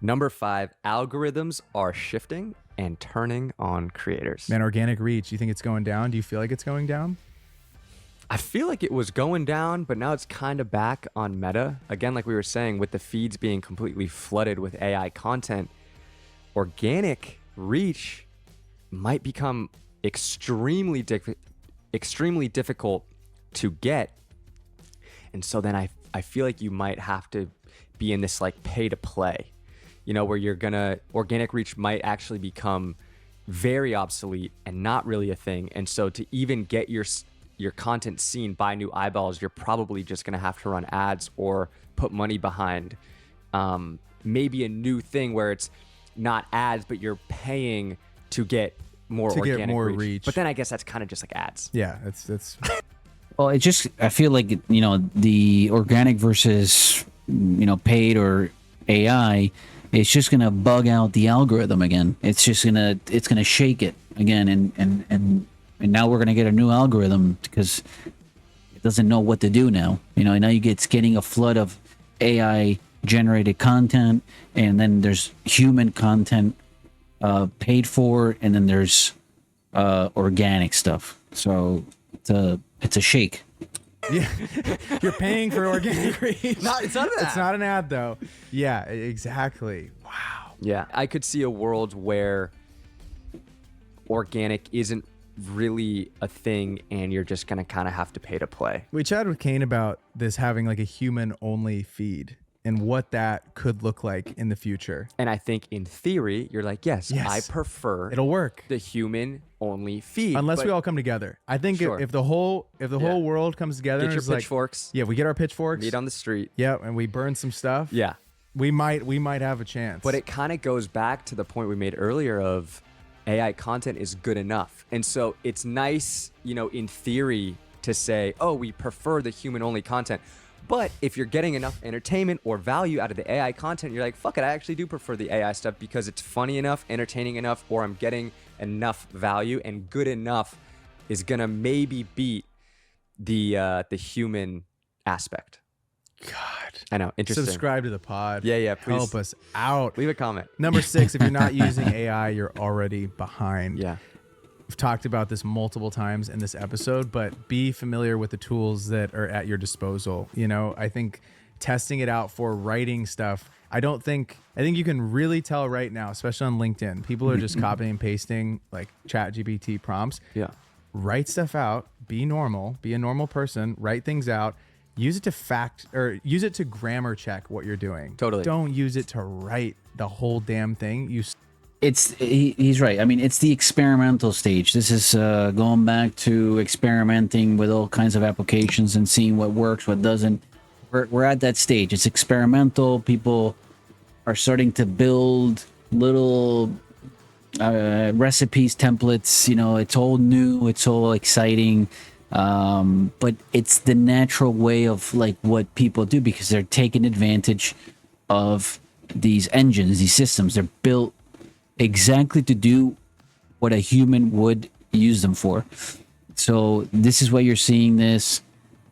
Number 5, algorithms are shifting and turning on creators. Man, organic reach, you think it's going down? Do you feel like it's going down? I feel like it was going down, but now it's kind of back on Meta. Again, like we were saying, with the feeds being completely flooded with AI content, organic reach might become extremely difficult to get. And so then I feel like you might have to be in this like pay to play, where organic reach might actually become very obsolete and not really a thing. And so to even get your content seen by new eyeballs, you're probably just going to have to run ads or put money behind maybe a new thing where it's not ads, but you're paying to get more organic reach. But then I guess that's kind of just like ads. Yeah, that's Well, I feel like, the organic versus, paid or AI, it's just going to bug out the algorithm again. It's going to shake it again. And now we're going to get a new algorithm because it doesn't know what to do now. Now it's getting a flood of AI generated content, and then there's human content paid for, and then there's organic stuff. So it's a shake. Yeah, you're paying for organic reach. It's not an ad. It's not an ad though. Yeah, exactly. Wow. Yeah, I could see a world where organic isn't really a thing and you're just going to kind of have to pay to play. We chatted with Kane about this having like a human only feed and what that could look like in the future. And I think in theory, you're like, yes. I prefer it'll work. The human only feed. Unless we all come together. I think if the whole world comes together, get your and it's pitchforks. Like, we get our pitchforks. Meet on the street. Yeah, and we burn some stuff. Yeah. We might have a chance. But it kind of goes back to the point we made earlier of AI content is good enough. And so it's nice, in theory to say, oh, we prefer the human only content. But if you're getting enough entertainment or value out of the AI content, you're like, fuck it, I actually do prefer the AI stuff because it's funny enough, entertaining enough, or I'm getting enough value, and good enough is gonna maybe beat the human aspect. God. I know, interesting. Subscribe to the pod. Yeah, please. Help us out. Leave a comment. Number 6, if you're not using AI, you're already behind. Yeah. We've talked about this multiple times in this episode, but be familiar with the tools that are at your disposal. I think testing it out for writing stuff, I think you can really tell right now, especially on LinkedIn, people are just copying and pasting like ChatGPT prompts. Yeah. Write stuff out, be a normal person, write things out, use it to use it to grammar check what you're doing. Totally. Don't use it to write the whole damn thing. He's right. I mean, it's the experimental stage. This is going back to experimenting with all kinds of applications and seeing what works, what doesn't. We're at that stage. It's experimental. People are starting to build little recipes, templates. It's all new. It's all exciting. But it's the natural way of like what people do because they're taking advantage of these engines, these systems. They're built exactly to do what a human would use them for. So this is what you're seeing this,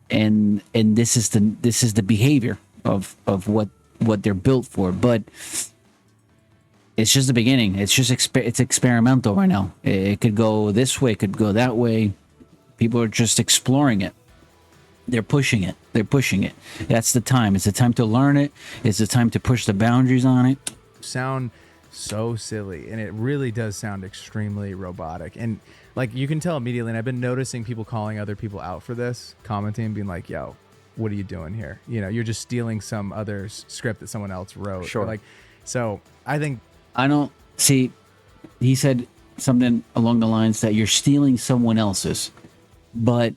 and this is the behavior of what they're built for. But it's just the beginning. It's just it's experimental right now. It could go this way, it could go that way. People are just exploring it. They're pushing it. That's the time. It's the time to learn it. It's the time to push the boundaries on it. Sound so silly, and it really does sound extremely robotic, and like you can tell immediately. And I've been noticing people calling other people out for this, commenting, being like, yo, what are you doing here? You're just stealing some other script that someone else wrote. Sure. So I think I don't see. He said something along the lines that you're stealing someone else's, but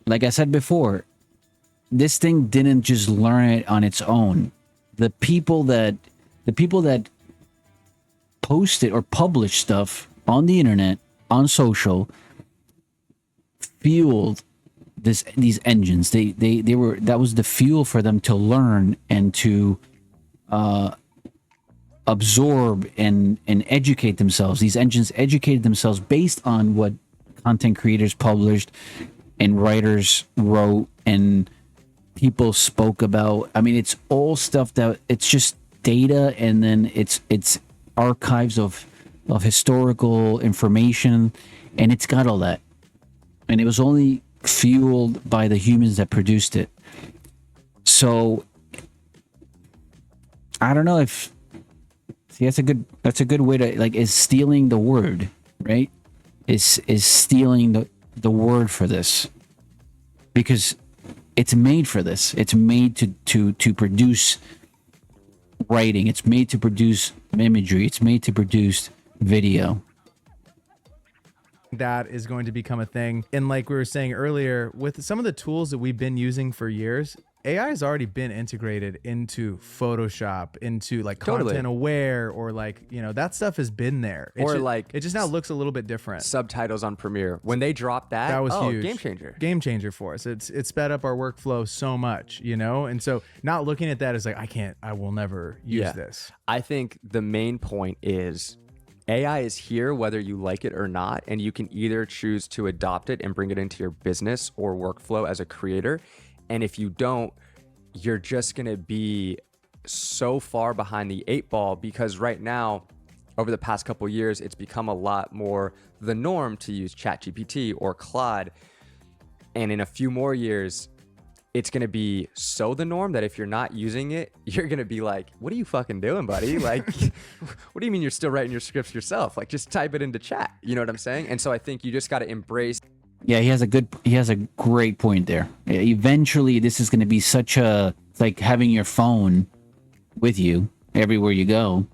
like I said before, this thing didn't just learn it on its own. The people that posted or published stuff on the internet, on social, fueled these engines. That was the fuel for them to learn and to absorb and educate themselves. These engines educated themselves based on what content creators published and writers wrote and people spoke about. I mean, it's all stuff that it's just data, and then it's archives of historical information, and it's got all that, and it was only fueled by the humans that produced it. So I don't know if, see, that's a good way to, like, is stealing the word, right? Is stealing the word for this, because it's made for this. It's made to produce writing. It's made to produce imagery. It's made to produce video. That is going to become a thing. And like we were saying earlier, with some of the tools that we've been using for years, AI has already been integrated into Photoshop, into like Totally. content aware, or like, you know, that stuff has been there. It Or ju- like it just now looks a little bit different. subtitles on Premiere. When they dropped that, That was huge. game changer. Game changer for us. It sped up our workflow so much, you know? And so not looking at that as like, I will never use this. I think the main point is AI is here whether you like it or not, and you can either choose to adopt it and bring it into your business or workflow as a creator. And if you don't, you're just going to be so far behind the 8 ball, because right now, over the past couple of years, it's become a lot more the norm to use ChatGPT or Claude. And in a few more years, it's going to be so the norm that if you're not using it, you're going to be like, what are you fucking doing, buddy? Like, what do you mean you're still writing your scripts yourself? Like, just type it into chat. You know what I'm saying? And so I think you just got to embrace. Yeah, he has a great point there. Eventually, this is going to be it's like having your phone with you everywhere you go,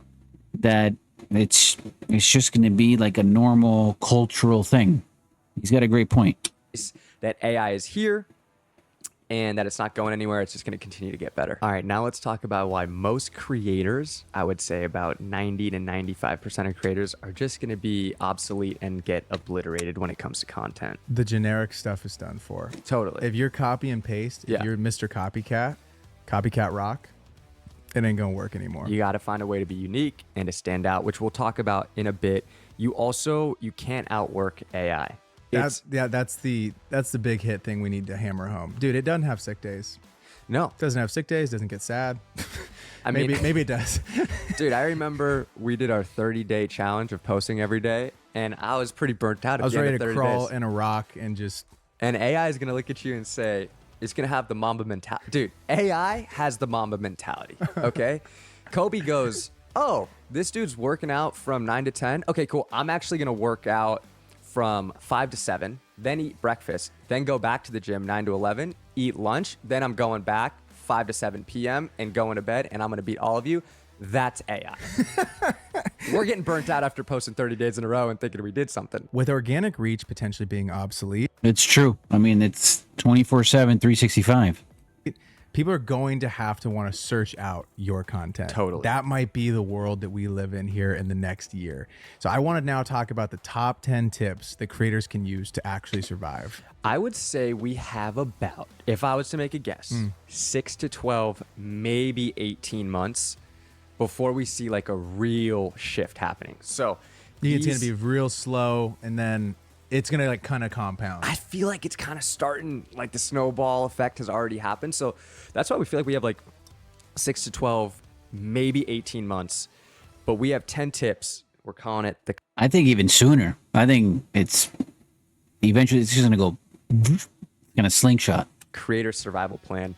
that it's just going to be like a normal cultural thing. He's got a great point. That AI is here and that it's not going anywhere. It's just going to continue to get better. All right, now let's talk about why most creators, I would say about 90 to 95% of creators, are just going to be obsolete and get obliterated when it comes to content. The generic stuff is done for. Totally. If you're copy and paste, if Yeah. you're Mr. Copycat Rock, it ain't gonna work anymore. You got to find a way to be unique and to stand out, which we'll talk about in a bit. You can't outwork AI. That's the big hit thing we need to hammer home. Dude, it doesn't have sick days. No, Doesn't have sick days, doesn't get sad. I mean, maybe it does. dude, I remember we did our 30-day challenge of posting every day, and I was pretty burnt out at I was the end ready of to 30 crawl days. in a rock and just And AI is going to look at you and say, it's going to have the Mamba mentality. Dude, AI has the Mamba mentality, okay? Kobe goes, oh, this dude's working out from 9 to 10. Okay, cool. I'm actually going to work out from 5 to 7, then eat breakfast, then go back to the gym 9 to 11, eat lunch, then I'm going back 5 to 7 p.m. and going to bed, and I'm going to beat all of you. That's AI. We're getting burnt out after posting 30 days in a row and thinking we did something. with organic reach potentially being obsolete. It's true. I mean, it's 24/7, 365. People are going to have to want to search out your content. Totally. That might be the world that we live in here in the next year. So I want to now talk about the top 10 tips that creators can use to actually survive. I would say we have about, if I was to make a guess, 6 to 12, maybe 18 months before we see like a real shift happening. So It's going these- to be real slow, and then it's going to like kind of compound. I feel like it's kind of starting, like the snowball effect has already happened. So that's why we feel like we have like 6 to 12, maybe 18 months, but we have 10 tips. We're calling it the I think even sooner. I think it's eventually it's just going to go gonna slingshot. creator survival plan.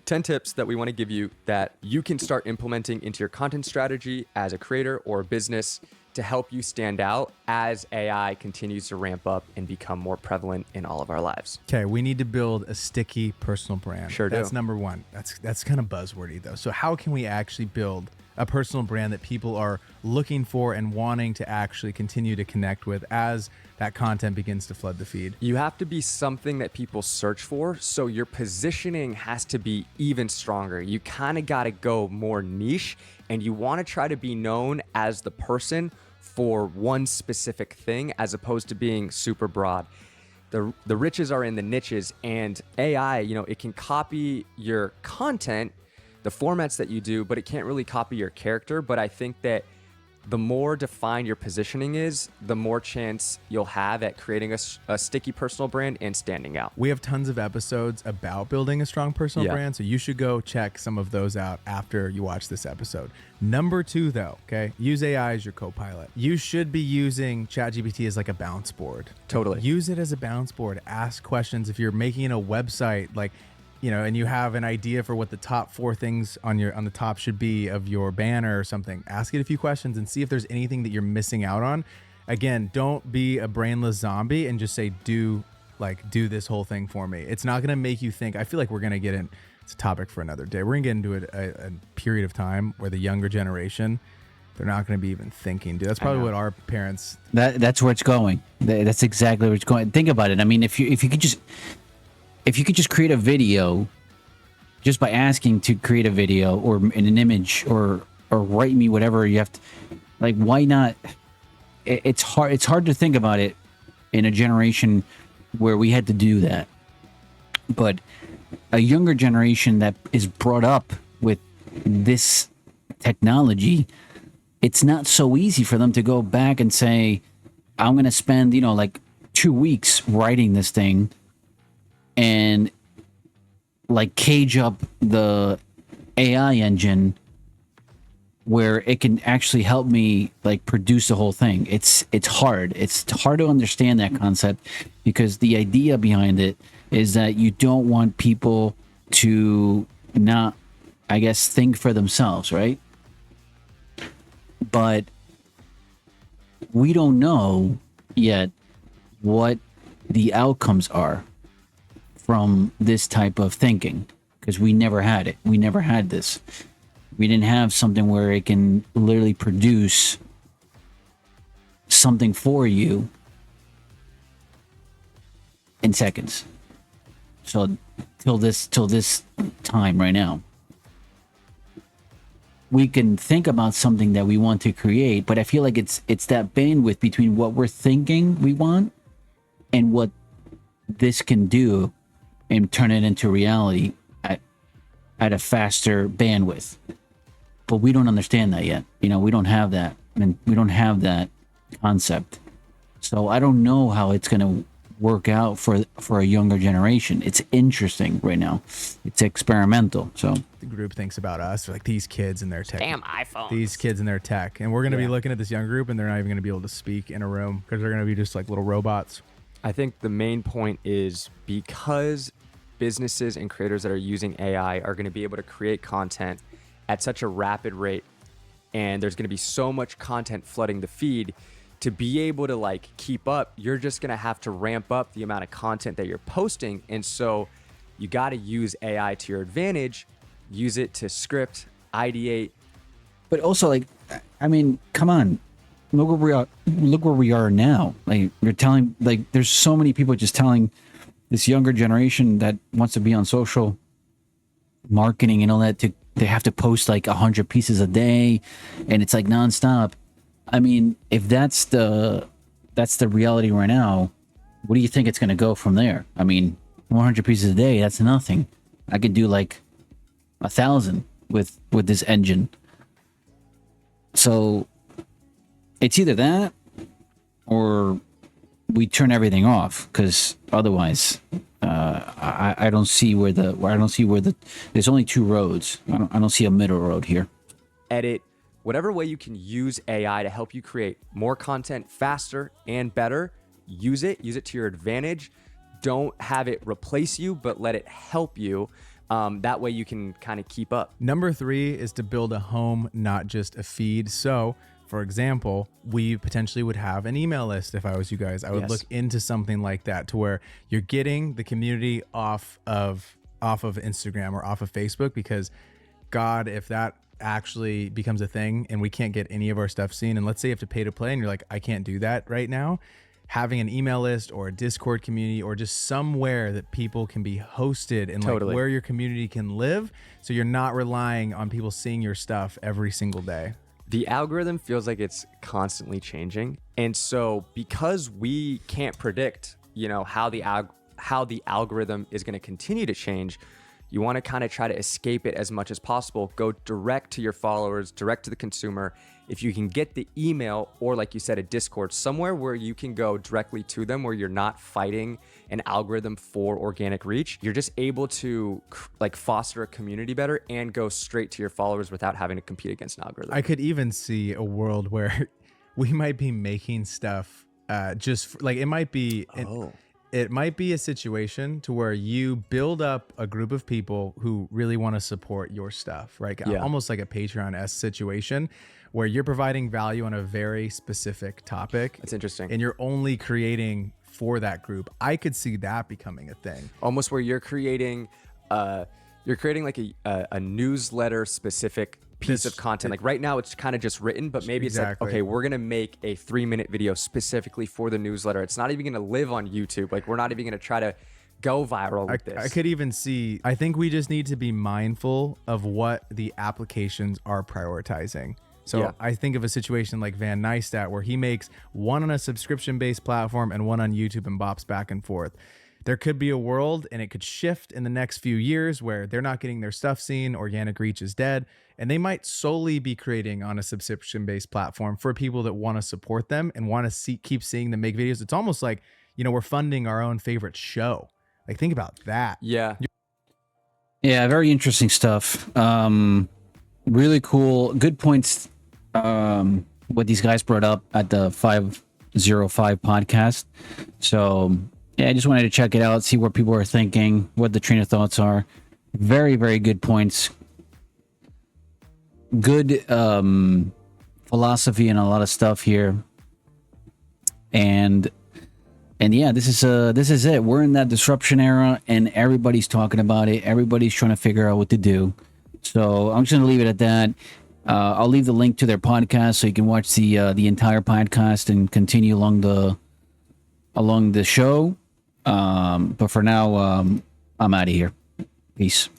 10 tips that we want to give you that you can start implementing into your content strategy as a creator or a business to help you stand out as AI continues to ramp up and become more prevalent in all of our lives. Okay, we need to build a sticky personal brand. Sure do. That's number one. That's kind of buzzwordy though. So how can we actually build a personal brand that people are looking for and wanting to actually continue to connect with as that content begins to flood the feed? You have to be something that people search for, so your positioning has to be even stronger. You kind of got to go more niche, and you want to try to be known as the person for one specific thing as opposed to being super broad. The riches are in the niches, and AI, it can copy your content, the formats that you do, but it can't really copy your character. But I think that the more defined your positioning is, the more chance you'll have at creating a sticky personal brand and standing out. We have tons of episodes about building a strong personal Yeah. brand, so you should go check some of those out after you watch this episode. Number 2, though, okay, use AI as your co-pilot. You should be using ChatGPT as like a bounce board. Totally. Use it as a bounce board. Ask questions. If you're making a website, like, you know, and you have an idea for what the top 4 things on the top should be of your banner or something, ask it a few questions and see if there's anything that you're missing out on. Again, don't be a brainless zombie and just say, do this whole thing for me. It's not going to make you think. I feel like we're going to get in. It's a topic for another day. We're going to get into a period of time where the younger generation, they're not going to be even thinking. Dude, that's probably what our parents. That's where it's going. That's exactly where it's going. Think about it. I mean, if you could just create a video, just by asking to create a video or an image or write me whatever you have to, like, why not? It's hard to think about it in a generation where we had to do that. But a younger generation that is brought up with this technology, it's not so easy for them to go back and say, I'm going to spend, like 2 weeks writing this thing and like cage up the AI engine where it can actually help me like produce the whole thing. It's hard. It's hard to understand that concept because the idea behind it is that you don't want people to not, I guess, think for themselves, right? But we don't know yet what the outcomes are from this type of thinking because we never had it. We never had this. We didn't have something where it can literally produce something for you in seconds. So till this time right now, we can think about something that we want to create, but I feel like it's that bandwidth between what we're thinking we want and what this can do and turn it into reality at a faster bandwidth. But we don't understand that yet. We don't have that, and we don't have that concept. So I don't know how it's going to work out for a younger generation. It's interesting right now. It's experimental. So The group thinks about us, like these kids and their tech. Damn iPhones. These kids and their tech. And we're going to be looking at this young group and they're not even going to be able to speak in a room because they're going to be just like little robots. I think the main point is because businesses and creators that are using AI are going to be able to create content at such a rapid rate, and there's going to be so much content flooding the feed, to be able to like keep up, you're just going to have to ramp up the amount of content that you're posting. And so you got to use AI to your advantage, use it to script, ideate. but also, like, I mean, come on, look where we are now. Like, you're telling, like, there's so many people just telling this younger generation that wants to be on social marketing and all that they have to post like 100 pieces a day, and it's like nonstop. I mean, if that's the reality right now, what do you think it's going to go from there? I mean, 100 pieces a day, that's nothing. I could do like 1,000 with this engine. So it's either that or we turn everything off, because otherwise I don't see where there's only 2 roads. I don't see a middle road here. Edit, whatever way you can use AI to help you create more content faster and better. Use it to your advantage. Don't have it replace you, but let it help you. That way you can kind of keep up. Number 3 is to build a home, not just a feed. So, for example, we potentially would have an email list. If I was you guys, I would look into something like that, to where you're getting the community off of Instagram or off of Facebook, because God, if that actually becomes a thing and we can't get any of our stuff seen, and let's say you have to pay to play and you're like, I can't do that right now, having an email list or a Discord community or just somewhere that people can be hosted and like where your community can live, so you're not relying on people seeing your stuff every single day. The algorithm feels like it's constantly changing. And so because we can't predict, how the algorithm is going to continue to change, You want to kind of try to escape it as much as possible. Go direct to your followers, direct to the consumer. If you can get the email, or like you said, a Discord, somewhere where you can go directly to them, where you're not fighting an algorithm for organic reach, you're just able to like foster a community better and go straight to your followers without having to compete against an algorithm. I could even see a world where we might be making stuff like it might be it might be a situation to where you build up a group of people who really want to support your stuff, right? Yeah. Almost like a Patreon-esque situation where you're providing value on a very specific topic. That's interesting. And you're only creating for that group. I could see that becoming a thing. Almost where you're creating like a newsletter specific piece of content. Like right now it's kind of just written, but maybe it's Exactly. like, okay, we're gonna make a 3-minute video specifically for the newsletter. It's not even gonna live on YouTube. Like we're not even gonna try to go viral with this. I could even see, I think we just need to be mindful of what the applications are prioritizing. So Yeah. I think of a situation like Van Neistat where he makes one on a subscription-based platform and one on YouTube and bops back and forth. There could be a world, and it could shift in the next few years, where they're not getting their stuff seen, organic reach is dead, and they might solely be creating on a subscription-based platform for people that want to support them and want to keep seeing them make videos. It's almost like, we're funding our own favorite show. Like, think about that. Yeah. Yeah, very interesting stuff. Really cool. Good points. What these guys brought up at the 505 podcast. So yeah, I just wanted to check it out, see what people are thinking, what the train of thoughts are. Very, very good points. Good philosophy and a lot of stuff here. And yeah, this is it. We're in that disruption era, and everybody's talking about it. Everybody's trying to figure out what to do. So I'm just gonna leave it at that. I'll leave the link to their podcast so you can watch the entire podcast and continue along the show. But for now, I'm out of here. Peace.